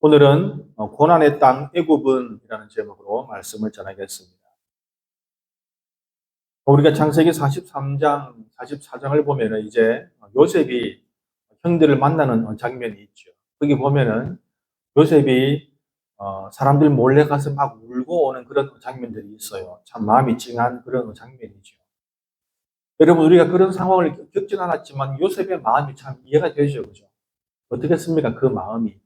오늘은 고난의 땅 애굽은이라는 제목으로 말씀을 전하겠습니다. 우리가 창세기 43장, 44장을 보면은 이제 요셉이 형들을 만나는 장면이 있죠. 거기 보면은 요셉이 사람들 몰래 가서 막 울고 오는 그런 장면들이 있어요. 참 마음이 찡한 그런 장면이죠. 여러분, 우리가 그런 상황을 겪진 않았지만 요셉의 마음이 참 이해가 되죠. 그죠? 어떻겠습니까? 그 마음이.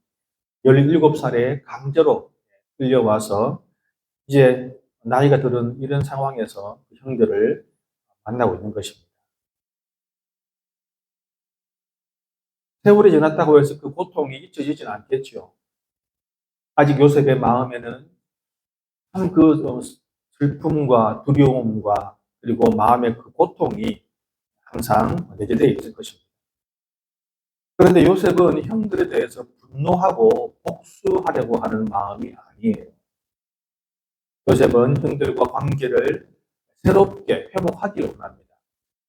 17살에 강제로 끌려와서 이제 나이가 들은 이런 상황에서 그 형들을 만나고 있는 것입니다. 세월이 지났다고 해서 그 고통이 잊혀지지는 않겠죠. 아직 요셉의 마음에는 참 그 슬픔과 두려움과 그리고 마음의 그 고통이 항상 내재되어 있을 것입니다. 그런데 요셉은 형들에 대해서 분노하고 복수하려고 하는 마음이 아니에요. 요셉은 형들과 관계를 새롭게 회복하기를 원합니다.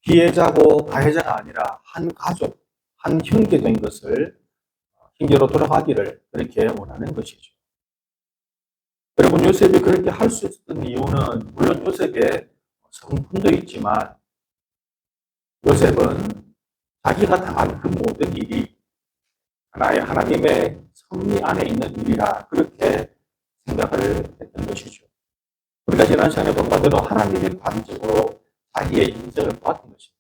피해자고 가해자가 아니라 한 가족, 한 형제 된 것을 형제로 돌아가기를 그렇게 원하는 것이죠. 여러분, 요셉이 그렇게 할 수 있었던 이유는 물론 요셉의 성품도 있지만 요셉은 자기가 당한 그 모든 일이 하나님의 섭리 안에 있는 일이라 그렇게 생각을 했던 것이죠. 우리가 지난 시간에 본 바대로 하나님의 관점으로 자기의 인정을 받은 것입니다.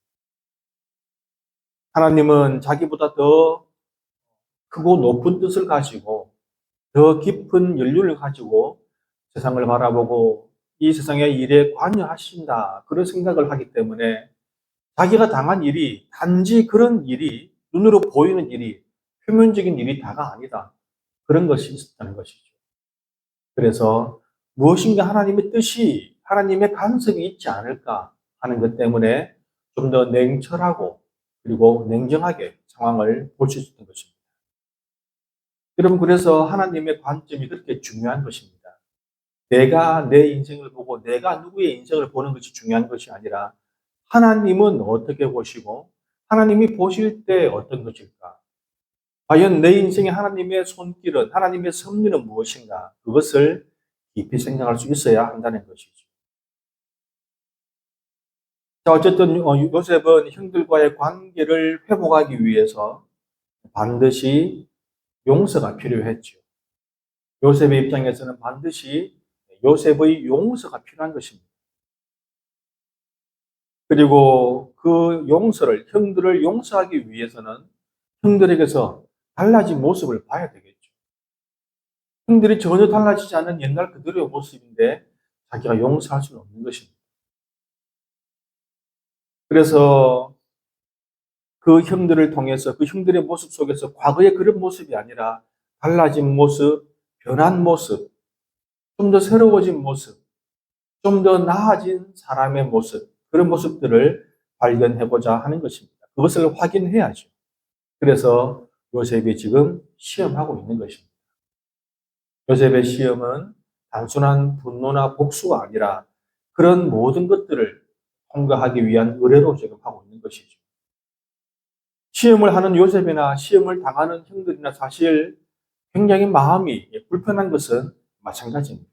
하나님은 자기보다 더 크고 높은 뜻을 가지고 더 깊은 연륜을 가지고 세상을 바라보고 이 세상의 일에 관여하신다. 그런 생각을 하기 때문에 자기가 당한 일이 단지 그런 일이 눈으로 보이는 일이 표면적인 일이 다가 아니다. 그런 것이 있었다는 것이죠. 그래서 무엇인가 하나님의 뜻이 하나님의 간섭이 있지 않을까 하는 것 때문에 좀 더 냉철하고 그리고 냉정하게 상황을 볼 수 있었던 것입니다. 여러분, 그래서 하나님의 관점이 그렇게 중요한 것입니다. 내가 내 인생을 보고 내가 누구의 인생을 보는 것이 중요한 것이 아니라 하나님은 어떻게 보시고 하나님이 보실 때 어떤 것일까? 과연 내 인생에 하나님의 손길은, 하나님의 섭리는 무엇인가? 그것을 깊이 생각할 수 있어야 한다는 것이죠. 자, 어쨌든 요셉은 형들과의 관계를 회복하기 위해서 반드시 용서가 필요했죠. 요셉의 입장에서는 반드시 요셉의 용서가 필요한 것입니다. 그리고 그 용서를, 형들을 용서하기 위해서는 형들에게서 달라진 모습을 봐야 되겠죠. 형들이 전혀 달라지지 않는 옛날 그대로의 모습인데 자기가 용서할 수는 없는 것입니다. 그래서 그 형들을 통해서 그 형들의 모습 속에서 과거의 그런 모습이 아니라 달라진 모습, 변한 모습, 좀 더 새로워진 모습, 좀 더 나아진 사람의 모습, 그런 모습들을 발견해보자 하는 것입니다. 그것을 확인해야죠. 그래서 요셉이 지금 시험하고 있는 것입니다. 요셉의 시험은 단순한 분노나 복수가 아니라 그런 모든 것들을 통과하기 위한 의뢰로 지금 하고 있는 것이죠. 시험을 하는 요셉이나 시험을 당하는 형들이나 사실 굉장히 마음이 불편한 것은 마찬가지입니다.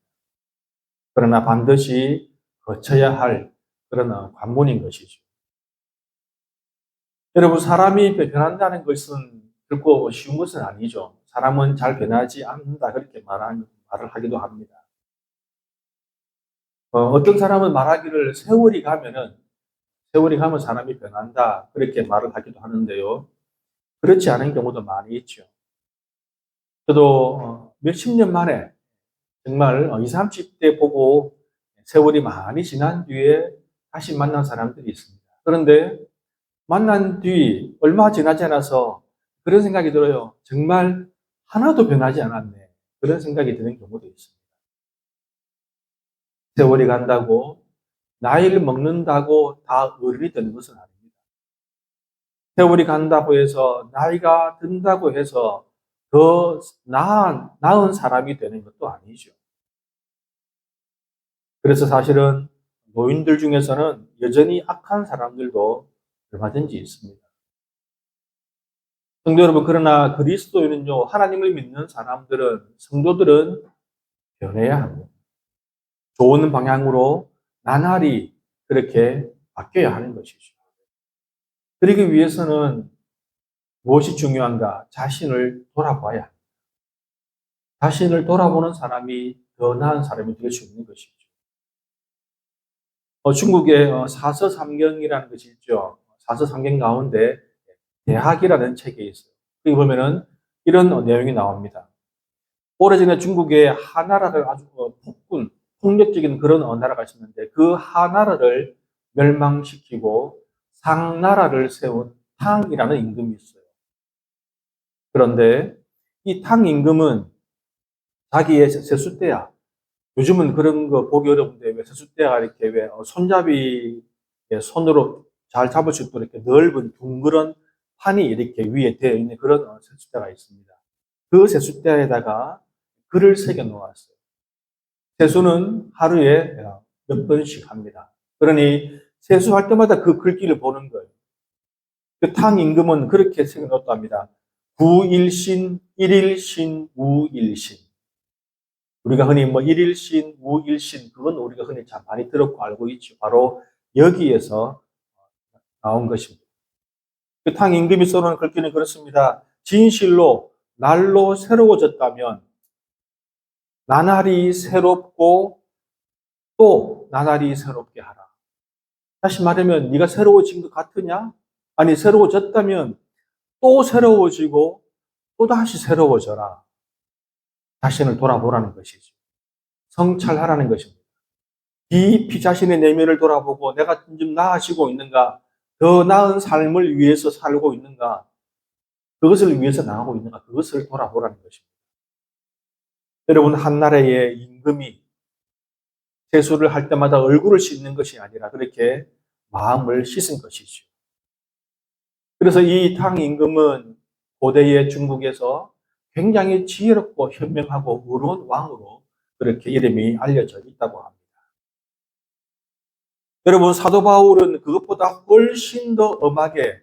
그러나 반드시 거쳐야 할 그런 관문인 것이죠. 여러분, 사람이 변한다는 것은 결코 쉬운 것은 아니죠. 사람은 잘 변하지 않는다 그렇게 말을 하기도 합니다. 어떤 사람은 말하기를 세월이 가면 사람이 변한다 그렇게 말을 하기도 하는데요. 그렇지 않은 경우도 많이 있죠. 저도 몇십 년 만에 정말 20, 30대 보고 세월이 많이 지난 뒤에 다시 만난 사람들이 있습니다. 그런데 만난 뒤 얼마 지나지 않아서 그런 생각이 들어요. 정말 하나도 변하지 않았네. 그런 생각이 드는 경우도 있습니다. 세월이 간다고 나이를 먹는다고 다 어른이 되는 것은 아닙니다. 세월이 간다고 해서 나이가 든다고 해서 더 나은 사람이 되는 것도 아니죠. 그래서 사실은 노인들 중에서는 여전히 악한 사람들도 얼마든지 있습니다. 성도 여러분, 그러나 그리스도인은요, 하나님을 믿는 사람들은, 성도들은 변해야 합니다. 좋은 방향으로 나날이 그렇게 바뀌어야 하는 것이죠. 그러기 위해서는 무엇이 중요한가? 자신을 돌아봐야 합니다. 자신을 돌아보는 사람이 더 나은 사람이 될 수 있는 것이죠. 중국에 사서삼경이라는 것이 있죠. 사서삼경 가운데 대학이라는 책이 있어요. 여기 보면은 이런 내용이 나옵니다. 오래전에 중국에 하나라를 아주 폭력적인 그런 나라가 있었는데 그 하나라를 멸망시키고 상나라를 세운 탕이라는 임금이 있어요. 그런데 이 탕 임금은 자기의 세숫대야, 요즘은 그런 거 보기 어려운데 왜 세숫대가 이렇게 왜 손잡이 손으로 잘 잡을 수 있도록 이렇게 넓은 둥그런 판이 이렇게 위에 되어 있는 그런 세숫대가 있습니다. 그 세숫대에다가 글을 새겨 놓았어요. 세수는 하루에 몇 번씩 합니다. 그러니 세수할 때마다 그 글귀를 보는 거예요. 그 탕 임금은 그렇게 새겨 놓았답니다. 구일신, 일일신, 우일신. 우리가 흔히 뭐 일일신, 우일신, 그건 우리가 흔히 참 많이 들었고 알고 있죠. 바로 여기에서 나온 것입니다. 그 탕 임금이 써놓은 글귀는 그렇습니다. 진실로 날로 새로워졌다면 나날이 새롭고 또 나날이 새롭게 하라. 다시 말하면 네가 새로워진 것 같으냐? 아니 새로워졌다면 또 새로워지고 또 다시 새로워져라. 자신을 돌아보라는 것이죠. 성찰하라는 것입니다. 깊이 자신의 내면을 돌아보고 내가 좀 나아지고 있는가? 더 나은 삶을 위해서 살고 있는가? 그것을 위해서 나아가고 있는가? 그것을 돌아보라는 것입니다. 여러분, 한 나라의 임금이 세수를 할 때마다 얼굴을 씻는 것이 아니라 그렇게 마음을 씻은 것이죠. 그래서 이 탕 임금은 고대의 중국에서 굉장히 지혜롭고 현명하고 의로운 왕으로 그렇게 이름이 알려져 있다고 합니다. 여러분, 사도 바울은 그것보다 훨씬 더 엄하게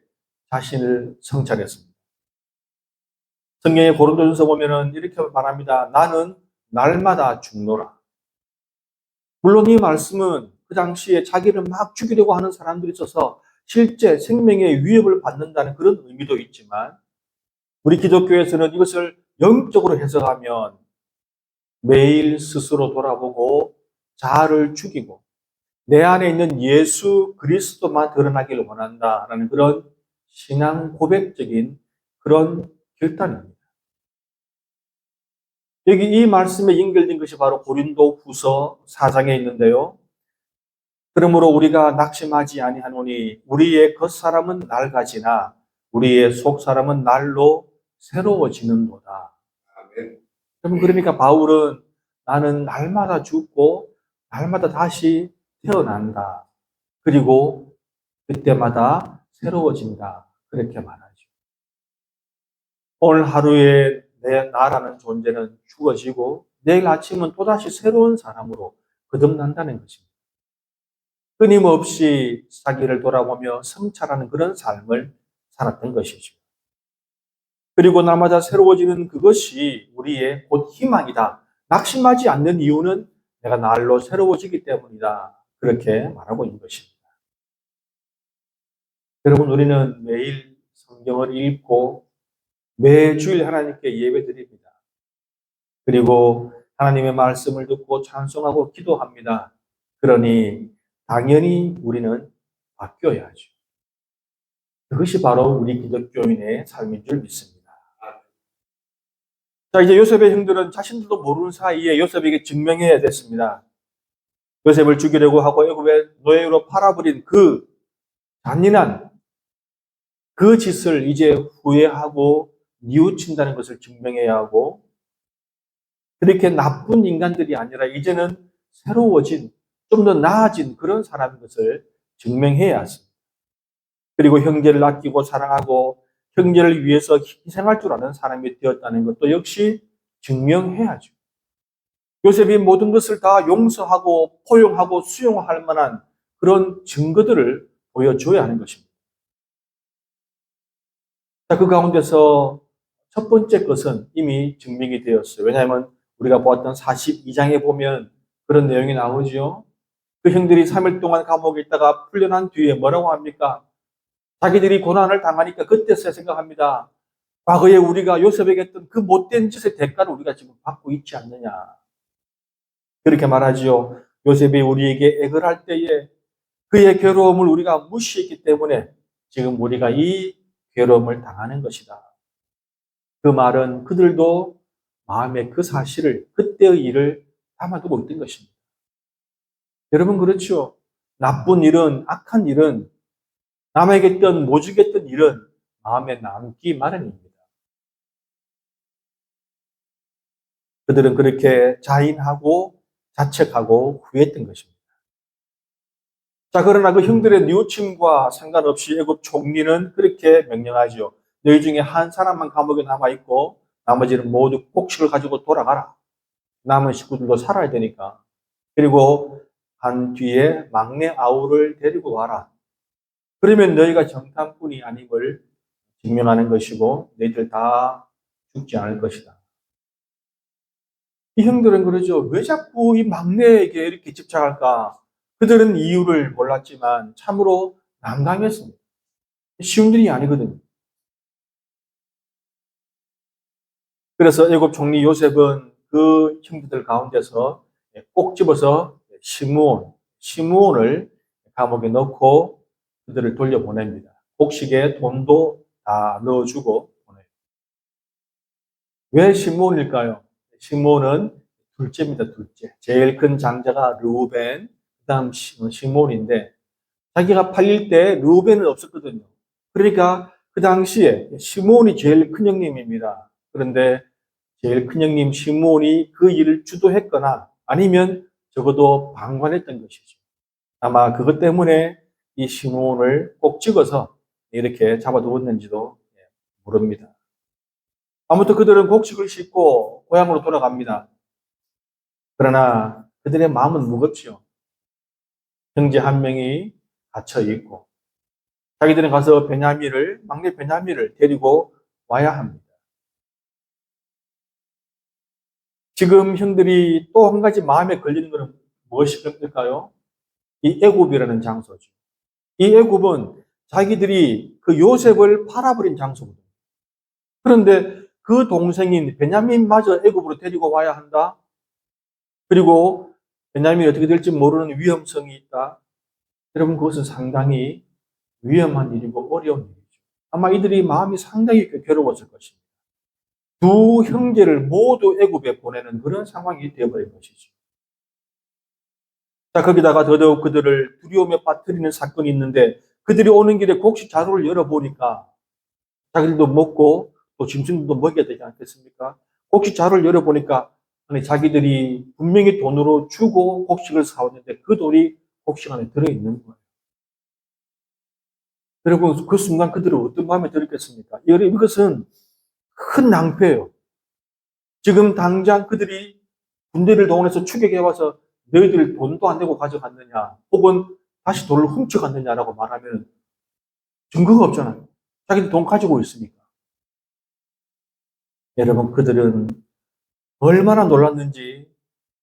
자신을 성찰했습니다. 성경의 고린도전서 보면은 이렇게 말합니다. 나는 날마다 죽노라. 물론 이 말씀은 그 당시에 자기를 막 죽이려고 하는 사람들이 있어서 실제 생명의 위협을 받는다는 그런 의미도 있지만 우리 기독교에서는 이것을 영적으로 해석하면 매일 스스로 돌아보고 자아를 죽이고 내 안에 있는 예수 그리스도만 드러나기를 원한다라는 그런 신앙 고백적인 그런 결단입니다. 여기 이 말씀에 연결된 것이 바로 고린도 후서 4장에 있는데요. 그러므로 우리가 낙심하지 아니하노니 우리의 겉사람은 낡아지나 우리의 속사람은 날로 새로워지는도다. 여러분, 그러니까 바울은 나는 날마다 죽고 날마다 다시 태어난다. 그리고 그때마다 새로워진다. 그렇게 말하죠. 오늘 하루에 나라는 존재는 죽어지고 내일 아침은 또다시 새로운 사람으로 거듭난다는 것입니다. 끊임없이 자기를 돌아보며 성찰하는 그런 삶을 살았던 것이죠. 그리고 날마다 새로워지는 그것이 우리의 곧 희망이다. 낙심하지 않는 이유는 내가 날로 새로워지기 때문이다. 그렇게 말하고 있는 것입니다. 여러분, 우리는 매일 성경을 읽고 매주일 하나님께 예배드립니다. 그리고 하나님의 말씀을 듣고 찬송하고 기도합니다. 그러니 당연히 우리는 바뀌어야죠. 그것이 바로 우리 기독교인의 삶인 줄 믿습니다. 자, 이제 요셉의 형들은 자신들도 모르는 사이에 요셉에게 증명해야 됐습니다. 요셉을 죽이려고 하고 애굽의 노예로 팔아버린 그 잔인한 그 짓을 이제 후회하고 뉘우친다는 것을 증명해야 하고 그렇게 나쁜 인간들이 아니라 이제는 새로워진 좀 더 나아진 그런 사람인 것을 증명해야 합니다. 그리고 형제를 아끼고 사랑하고 형제를 위해서 희생할 줄 아는 사람이 되었다는 것도 역시 증명해야죠. 요셉이 모든 것을 다 용서하고 포용하고 수용할 만한 그런 증거들을 보여줘야 하는 것입니다. 자, 그 가운데서 첫 번째 것은 이미 증명이 되었어요. 왜냐하면 우리가 보았던 42장에 보면 그런 내용이 나오죠. 그 형들이 3일 동안 감옥에 있다가 풀려난 뒤에 뭐라고 합니까? 자기들이 고난을 당하니까 그때서야 생각합니다. 과거에 우리가 요셉에게 했던 그 못된 짓의 대가를 우리가 지금 받고 있지 않느냐. 그렇게 말하지요. 요셉이 우리에게 액을 할 때에 그의 괴로움을 우리가 무시했기 때문에 지금 우리가 이 괴로움을 당하는 것이다. 그 말은 그들도 마음에 그 사실을, 그때의 일을 담아두고 있던 것입니다. 여러분, 그렇죠? 나쁜 일은, 악한 일은, 남에게 했던, 모주겠던 일은 마음에 남기 마련입니다. 그들은 그렇게 자인하고 자책하고 후회했던 것입니다. 자, 그러나 그 형들의 뉘우침과 상관없이 애굽 총리는 그렇게 명령하죠. 너희 중에 한 사람만 감옥에 남아있고 나머지는 모두 곡식을 가지고 돌아가라. 남은 식구들도 살아야 되니까. 그리고 한 뒤에 막내 아우를 데리고 와라. 그러면 너희가 정탐꾼이 아님을 증명하는 것이고 너희들 다 죽지 않을 것이다. 이 형들은 그러죠. 왜 자꾸 이 막내에게 이렇게 집착할까? 그들은 이유를 몰랐지만 참으로 난감했습니다. 쉬운 일이 아니거든요. 그래서 애굽 총리 요셉은 그 형제들 가운데서 꼭 집어서 시므온을 감옥에 넣고 그들을 돌려보냅니다. 곡식에 돈도 다 넣어주고 보내요. 왜 시므온일까요? 시므온은 둘째입니다, 둘째. 제일 큰 장자가 르우벤, 그 다음 시므온인데 자기가 팔릴 때 르우벤은 없었거든요. 그러니까 그 당시에 시므온이 제일 큰 형님입니다. 그런데 제일 큰 형님 시므온이 그 일을 주도했거나 아니면 적어도 방관했던 것이죠. 아마 그것 때문에 이 시므온을 꼭 찍어서 이렇게 잡아두었는지도 모릅니다. 아무튼 그들은 곡식을 싣고 고향으로 돌아갑니다. 그러나 그들의 마음은 무겁지요. 형제 한 명이 갇혀 있고 자기들은 가서 막내 베냐민을 데리고 와야 합니다. 지금 형들이 또 한 가지 마음에 걸리는 것은 무엇일까요? 이 애굽이라는 장소죠. 이 애굽은 자기들이 그 요셉을 팔아버린 장소거든요. 그런데 그 동생인 베냐민마저 애굽으로 데리고 와야 한다. 그리고 베냐민이 어떻게 될지 모르는 위험성이 있다. 여러분, 그것은 상당히 위험한 일이고 어려운 일이죠. 아마 이들이 마음이 상당히 괴로웠을 것입니다. 두 형제를 모두 애굽에 보내는 그런 상황이 되어버린 것이죠. 자, 거기다가 더더욱 그들을 두려움에 빠뜨리는 사건이 있는데 그들이 오는 길에 곡식 자루를 열어보니까 자기들도 먹고 또 짐승들도 먹여야 되지 않겠습니까? 곡식 자루를 열어보니까 아니, 자기들이 분명히 돈으로 주고 곡식을 사왔는데 그 돈이 곡식 안에 들어있는 거예요. 여러분, 그 순간 그들은 어떤 마음이 들었겠습니까? 이것은 큰 낭패예요. 지금 당장 그들이 군대를 동원해서 추격해와서 너희들 돈도 안 내고 가져갔느냐, 혹은 다시 돈을 훔쳐갔느냐라고 말하면 증거가 없잖아요. 자기들 돈 가지고 있으니까. 여러분, 그들은 얼마나 놀랐는지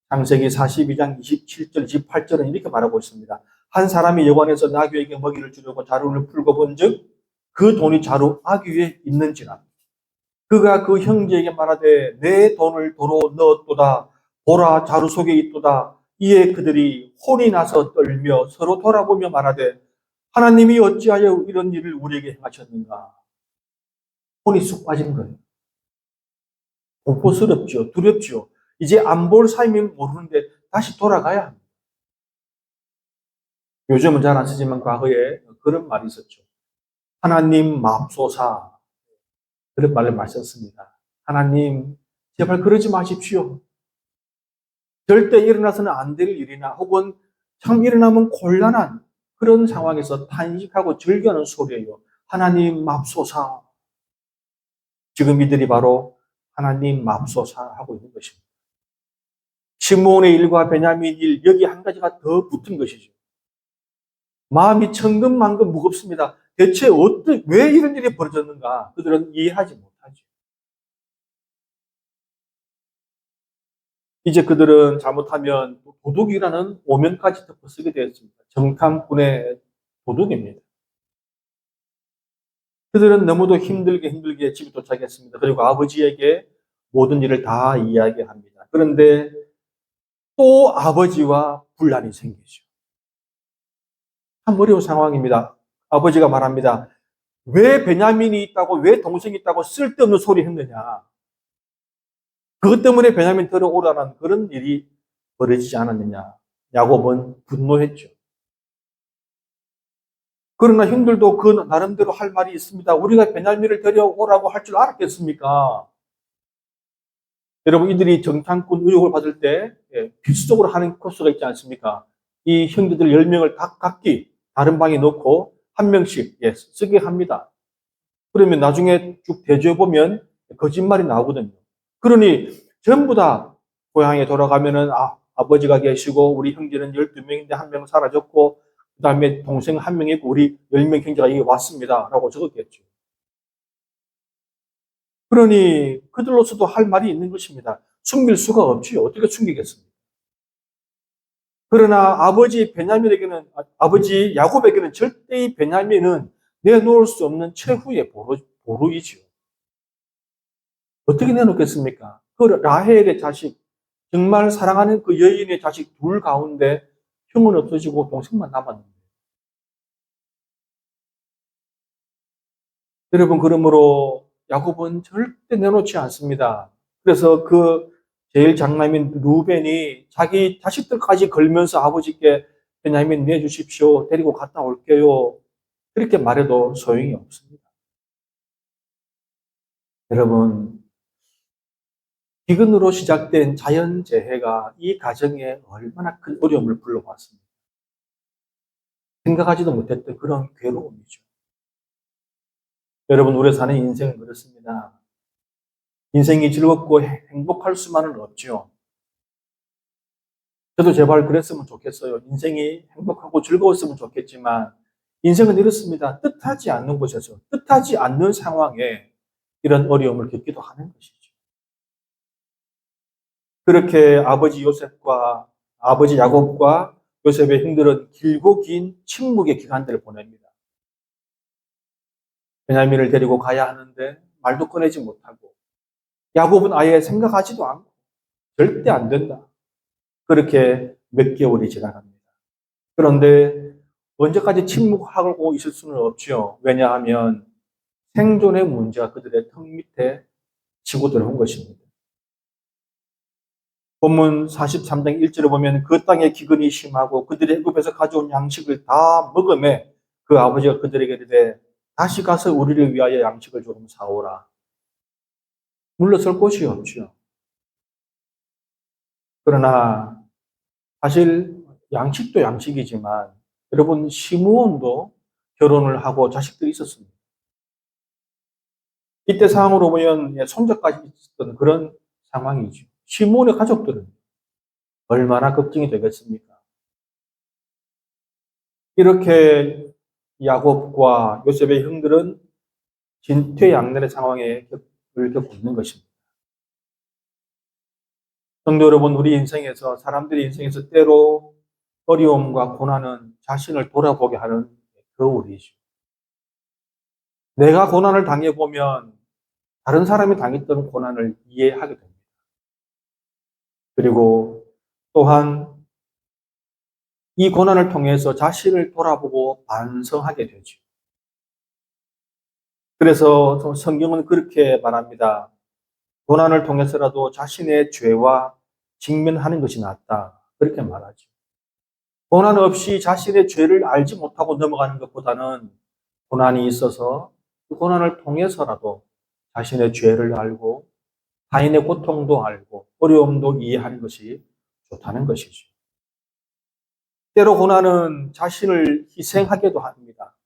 창세기 42장 27절, 28절은 이렇게 말하고 있습니다. 한 사람이 여관에서 나귀에게 먹이를 주려고 자루를 풀고 본즉 그 돈이 자루 아귀 위에 있는지라. 그가 그 형제에게 말하되 내 돈을 도로 넣었도다. 보라 자루 속에 있도다. 이에 그들이 혼이 나서 떨며 서로 돌아보며 말하되 하나님이 어찌하여 이런 일을 우리에게 행하셨는가. 혼이 쑥 빠진 거예요. 공포스럽죠. 두렵죠. 이제 안 볼 사이면 모르는데 다시 돌아가야 합니다. 요즘은 잘 안 쓰지만 과거에 그런 말이 있었죠. 하나님 맙소사. 그런 말을 마셨습니다. 하나님 제발 그러지 마십시오. 절대 일어나서는 안 될 일이나 혹은 참 일어나면 곤란한 그런 상황에서 탄식하고 절규하는 소리예요. 하나님 맙소사. 지금 이들이 바로 하나님 맙소사 하고 있는 것입니다. 시므온의 일과 베냐민 일, 여기 한 가지가 더 붙은 것이죠. 마음이 천근만근 무겁습니다. 대체 왜 이런 일이 벌어졌는가? 그들은 이해하지 못하죠. 이제 그들은 잘못하면 도둑이라는 오명까지 덮어 쓰게 되었습니다. 정탐꾼의 도둑입니다. 그들은 너무도 힘들게 집에 도착했습니다. 그리고 아버지에게 모든 일을 다 이야기합니다. 그런데 또 아버지와 분란이 생기죠. 참 어려운 상황입니다. 아버지가 말합니다. 왜 베냐민이 있다고, 왜 동생이 있다고 쓸데없는 소리 했느냐. 그것 때문에 베냐민 들어오라는 그런 일이 벌어지지 않았느냐. 야곱은 분노했죠. 그러나 형들도 그 나름대로 할 말이 있습니다. 우리가 베냐민을 데려오라고 할 줄 알았겠습니까? 여러분, 이들이 정탐꾼 의혹을 받을 때 필수적으로 하는 코스가 있지 않습니까? 이 형제들 10명을 각기 다른 방에 놓고 한 명씩 쓰게 합니다. 그러면 나중에 쭉 대조해 보면 거짓말이 나오거든요. 그러니 전부 다 고향에 돌아가면은 아버지가 계시고 우리 형제는 12명인데 한 명 사라졌고 그 다음에 동생 한 명 있고 우리 10명 형제가 여기 왔습니다. 라고 적었겠죠. 그러니 그들로서도 할 말이 있는 것입니다. 숨길 수가 없지요. 어떻게 숨기겠습니까? 그러나 아버지 야곱에게는 절대의 베냐민은 내놓을 수 없는 최후의 보루이지요. 어떻게 내놓겠습니까? 그 라헬의 자식, 정말 사랑하는 그 여인의 자식 둘 가운데 형은 없어지고 동생만 남았는데. 여러분, 그러므로 야곱은 절대 내놓지 않습니다. 그래서 그 제일 장남인 루벤이 자기 자식들까지 걸면서 아버지께 베냐민 내주십시오. 데리고 갔다 올게요. 그렇게 말해도 소용이 없습니다. 여러분, 기근으로 시작된 자연재해가 이 가정에 얼마나 큰 어려움을 불러왔습니다. 생각하지도 못했던 그런 괴로움이죠. 여러분, 우리 사는 인생은 그렇습니다. 인생이 즐겁고 행복할 수만은 없죠. 저도 제발 그랬으면 좋겠어요. 인생이 행복하고 즐거웠으면 좋겠지만 인생은 이렇습니다. 뜻하지 않는 곳에서 뜻하지 않는 상황에 이런 어려움을 겪기도 하는 것이죠. 그렇게 아버지 야곱과 요셉의 형들은 길고 긴 침묵의 기간들을 보냅니다. 베냐민을 데리고 가야 하는데 말도 꺼내지 못하고 야곱은 아예 생각하지도 않고 절대 안 된다. 그렇게 몇 개월이 지나갑니다. 그런데 언제까지 침묵하고 있을 수는 없죠. 왜냐하면 생존의 문제가 그들의 턱 밑에 치고 들어온 것입니다. 본문 43장 1절을 보면 그 땅의 기근이 심하고 그들이 애굽에서 가져온 양식을 다 먹음에 그 아버지가 그들에게 이르되 다시 가서 우리를 위하여 양식을 조금 사오라. 물러설 곳이 없죠. 그러나 사실 양식도 양식이지만 여러분 시므온도 결혼을 하고 자식들이 있었습니다. 이때 상황으로 보면 손자까지 있었던 그런 상황이죠. 시므온의 가족들은 얼마나 걱정이 되겠습니까? 이렇게 야곱과 요셉의 형들은 진퇴양난의 상황을 겪고 있는 것입니다. 성도 여러분, 우리 인생에서 사람들이 인생에서 때로 어려움과 고난은 자신을 돌아보게 하는 거울이죠. 내가 고난을 당해보면 다른 사람이 당했던 고난을 이해하게 됩니다. 그리고 또한 이 고난을 통해서 자신을 돌아보고 반성하게 되죠. 그래서 성경은 그렇게 말합니다. 고난을 통해서라도 자신의 죄와 직면하는 것이 낫다. 그렇게 말하죠. 고난 없이 자신의 죄를 알지 못하고 넘어가는 것보다는 고난이 있어서 그 고난을 통해서라도 자신의 죄를 알고 타인의 고통도 알고 어려움도 이해하는 것이 좋다는 것이죠. 때로 고난은 자신을 희생하게도 합니다.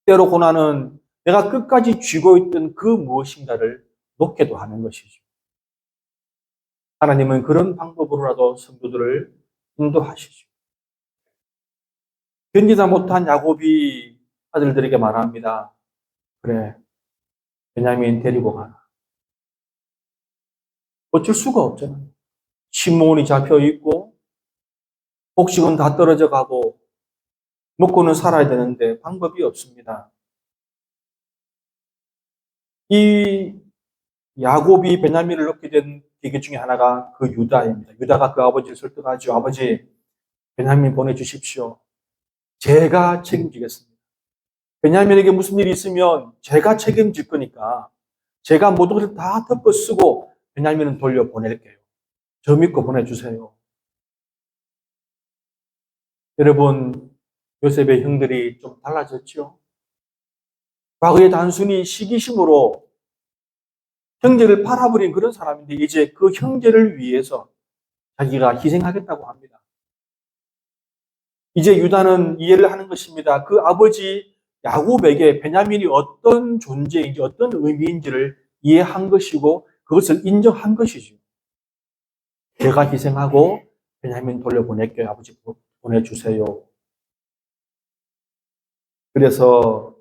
때로 고난은 내가 끝까지 쥐고 있던 그 무엇인가를 놓게도 하는 것이죠. 하나님은 그런 방법으로라도 성도들을 인도하시죠. 견디다 못한 야곱이 아들들에게 말합니다. 그래, 베냐민 데리고 가라. 어쩔 수가 없잖아요. 시몬이 잡혀 있고, 곡식은 다 떨어져 가고, 먹고는 살아야 되는데 방법이 없습니다. 이 야곱이 베냐민을 넣게 된 계기 중에 하나가 그 유다입니다. 유다가 그 아버지를 설득하죠. 아버지, 베냐민 보내주십시오. 제가 책임지겠습니다. 베냐민에게 무슨 일이 있으면 제가 책임질 거니까 제가 모든 것을 다 덮어 쓰고 베냐민은 돌려보낼게요. 저 믿고 보내주세요. 여러분, 요셉의 형들이 좀 달라졌죠? 과거에 단순히 시기심으로 형제를 팔아버린 그런 사람인데 이제 그 형제를 위해서 자기가 희생하겠다고 합니다. 이제 유다는 이해를 하는 것입니다. 그 아버지 야곱에게 베냐민이 어떤 존재인지 어떤 의미인지를 이해한 것이고 그것을 인정한 것이죠. 제가 희생하고 베냐민 돌려보낼게요. 아버지 보내주세요. 그래서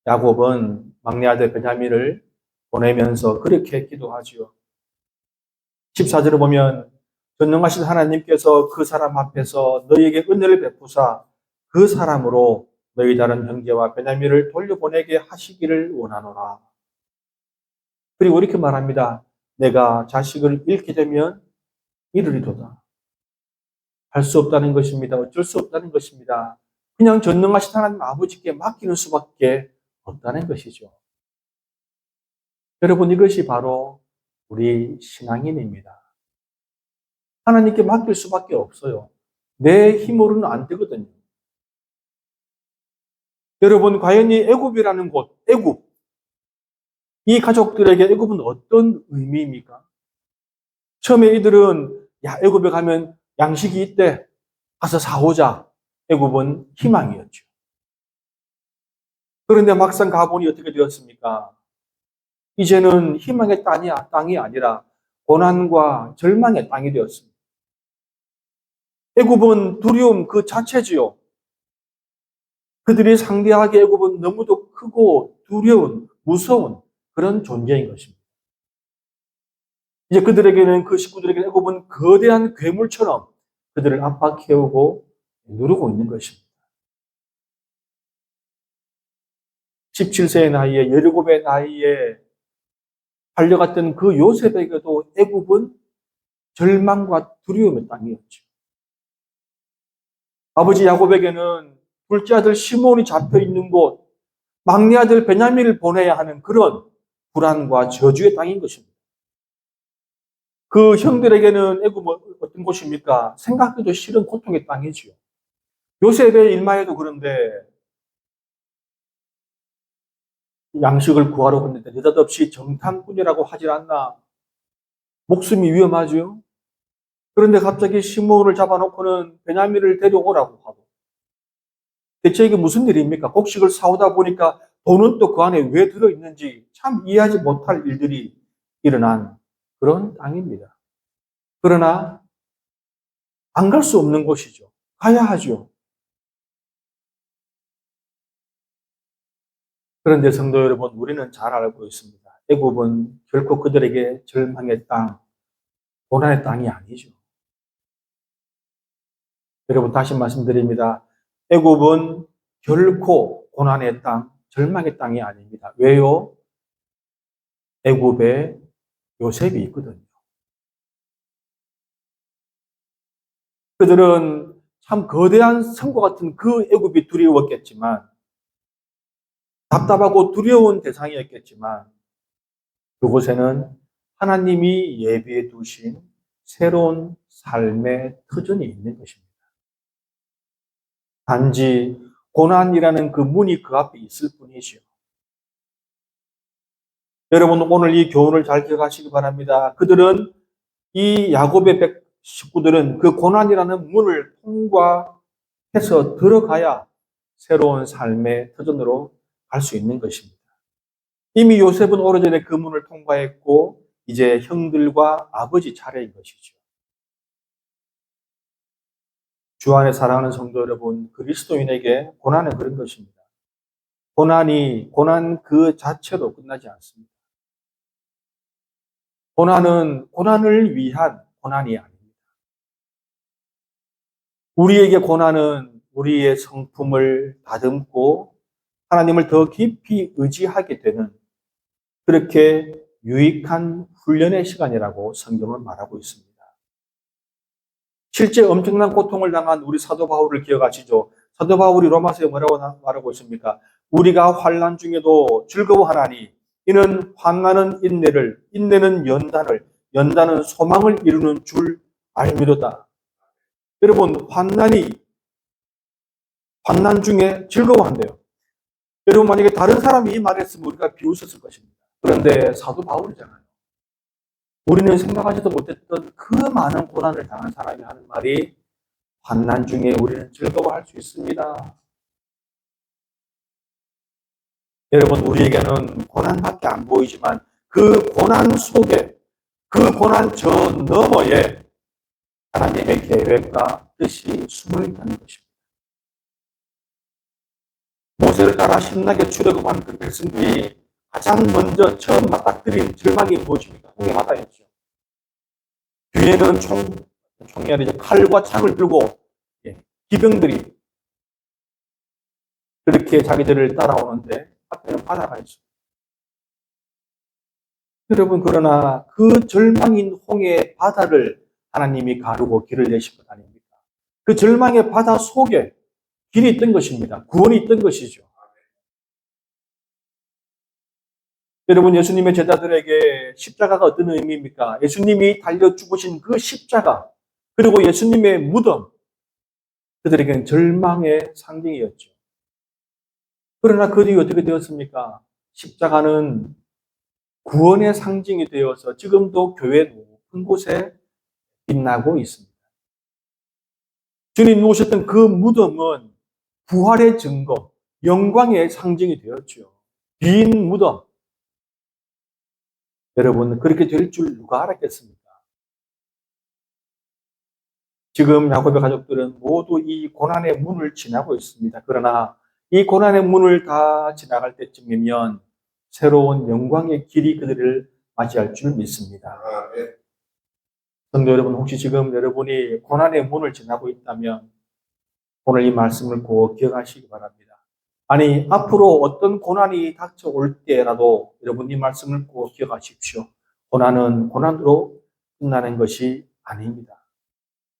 야곱은 막내 아들 베냐민을 보내면서 그렇게 기도하지요. 14절을 보면 전능하신 하나님께서 그 사람 앞에서 너희에게 은혜를 베푸사 그 사람으로 너희 다른 형제와 베냐민을 돌려보내게 하시기를 원하노라. 그리고 이렇게 말합니다. 내가 자식을 잃게 되면 이르리도다. 할 수 없다는 것입니다. 어쩔 수 없다는 것입니다. 그냥 전능하신 하나님 아버지께 맡기는 수밖에 없다는 것이죠. 여러분, 이것이 바로 우리 신앙인입니다. 하나님께 맡길 수밖에 없어요. 내 힘으로는 안 되거든요. 여러분, 과연 이 애굽이라는 곳, 애굽, 이 가족들에게 애굽은 어떤 의미입니까? 처음에 이들은 야, 애굽에 가면 양식이 있대. 가서 사오자. 애굽은 희망이었죠. 그런데 막상 가보니 어떻게 되었습니까? 이제는 희망의 땅이 아니라 고난과 절망의 땅이 되었습니다. 애굽은 두려움 그 자체지요. 그들이 상대하기에 애굽은 너무도 크고 두려운, 무서운 그런 존재인 것입니다. 이제 그들에게는 그 식구들에게는 애굽은 거대한 괴물처럼 그들을 압박해오고 누르고 있는 것입니다. 17세의 나이에 17의 나이에 팔려갔던 그 요셉에게도 애굽은 절망과 두려움의 땅이었죠. 아버지 야곱에게는 둘째 아들 시몬이 잡혀 있는 곳, 막내 아들 베냐민을 보내야 하는 그런 불안과 저주의 땅인 것입니다. 그 형들에게는 애굽은 어떤 곳입니까? 생각해도 싫은 고통의 땅이지요. 요셉의 일마에도 그런데 양식을 구하러 갔는데 느닷없이 정탐꾼이라고 하질 않나. 목숨이 위험하죠. 그런데 갑자기 시몬을 잡아놓고는 베냐민을 데려오라고 하고. 대체 이게 무슨 일입니까? 곡식을 사오다 보니까 돈은 또 그 안에 왜 들어있는지 참 이해하지 못할 일들이 일어난 그런 땅입니다. 그러나 안 갈 수 없는 곳이죠. 가야 하죠. 그런데 성도 여러분, 우리는 잘 알고 있습니다. 애굽은 결코 그들에게 절망의 땅, 고난의 땅이 아니죠. 여러분 다시 말씀드립니다. 애굽은 결코 고난의 땅, 절망의 땅이 아닙니다. 왜요? 애굽에 요셉이 있거든요. 그들은 참 거대한 성과 같은 그 애굽이 두려웠겠지만 답답하고 두려운 대상이었겠지만 그곳에는 하나님이 예비해 두신 새로운 삶의 터전이 있는 것입니다. 단지 고난이라는 그 문이 그 앞에 있을 뿐이지요. 여러분 오늘 이 교훈을 잘 기억하시기 바랍니다. 그들은 이 야곱의 식구들은 그 고난이라는 문을 통과해서 들어가야 새로운 삶의 터전으로 갈 수 있는 것입니다. 이미 요셉은 오래전에 그 문을 통과했고 이제 형들과 아버지 차례인 것이죠. 주 안에 사랑하는 성도 여러분, 그리스도인에게 고난은 그런 것입니다. 고난 그 자체로 끝나지 않습니다. 고난은 고난을 위한 고난이 아닙니다. 우리에게 고난은 우리의 성품을 다듬고 하나님을 더 깊이 의지하게 되는 그렇게 유익한 훈련의 시간이라고 성경은 말하고 있습니다. 실제 엄청난 고통을 당한 우리 사도 바울을 기억하시죠? 사도 바울이 로마서에 뭐라고 말하고 있습니까? 우리가 환난 중에도 즐거워하나니 이는 환난은 인내를, 인내는 연단을, 연단은 소망을 이루는 줄 알미로다. 여러분, 환난 중에 즐거워한대요. 여러분, 만약에 다른 사람이 이 말을 했으면 우리가 비웃었을 것입니다. 그런데 사도 바울이잖아요. 우리는 생각하지도 못했던 그 많은 고난을 당한 사람이 하는 말이 환난 중에 우리는 즐거워할 수 있습니다. 여러분, 우리에게는 고난밖에 안 보이지만 그 고난 속에, 그 고난 저 너머에 하나님의 계획과 뜻이 숨어 있다는 것입니다. 모세를 따라 신나게 출애굽한 그 백성들이 가장 먼저 처음 맞닥뜨린 절망이 무엇입니까? 홍해 바다였죠. 뒤에는 총이 아니죠. 칼과 창을 들고 기병들이 그렇게 자기들을 따라오는데 앞에는 바다가 있어요. 여러분, 그러나 그 절망인 홍해 바다를 하나님이 가르고 길을 내신 것 아닙니까? 그 절망의 바다 속에 길이 있던 것입니다. 구원이 있던 것이죠. 여러분, 예수님의 제자들에게 십자가가 어떤 의미입니까? 예수님이 달려 죽으신 그 십자가, 그리고 예수님의 무덤, 그들에게는 절망의 상징이었죠. 그러나 그 뒤에 어떻게 되었습니까? 십자가는 구원의 상징이 되어서 지금도 교회 높은 곳에 빛나고 있습니다. 주님 누우셨던 그 무덤은 부활의 증거, 영광의 상징이 되었죠. 빈 무덤. 여러분, 그렇게 될 줄 누가 알았겠습니까? 지금 야곱의 가족들은 모두 이 고난의 문을 지나고 있습니다. 그러나 이 고난의 문을 다 지나갈 때쯤이면 새로운 영광의 길이 그들을 맞이할 줄 믿습니다. 성도 여러분, 혹시 지금 여러분이 고난의 문을 지나고 있다면 오늘 이 말씀을 꼭 기억하시기 바랍니다. 아니, 앞으로 어떤 고난이 닥쳐올 때라도 여러분 이 말씀을 꼭 기억하십시오. 고난은 고난으로 끝나는 것이 아닙니다.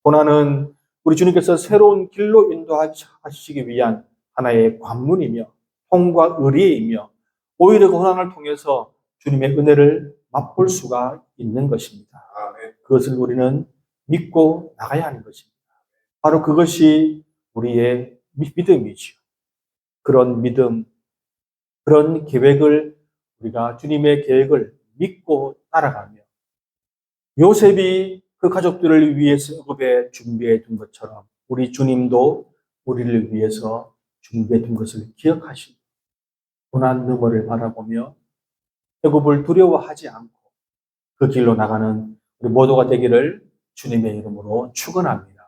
고난은 우리 주님께서 새로운 길로 인도하시기 위한 하나의 관문이며 통과 의리이며 오히려 고난을 통해서 주님의 은혜를 맛볼 수가 있는 것입니다. 그것을 우리는 믿고 나가야 하는 것입니다. 바로 그것이 우리의 믿음이죠. 그런 믿음, 그런 계획을 우리가 주님의 계획을 믿고 따라가며 요셉이 그 가족들을 위해서 애굽에 준비해 둔 것처럼 우리 주님도 우리를 위해서 준비해 둔 것을 기억하시고 고난 너머를 바라보며 애굽을 두려워하지 않고 그 길로 나가는 우리 모두가 되기를 주님의 이름으로 축원합니다.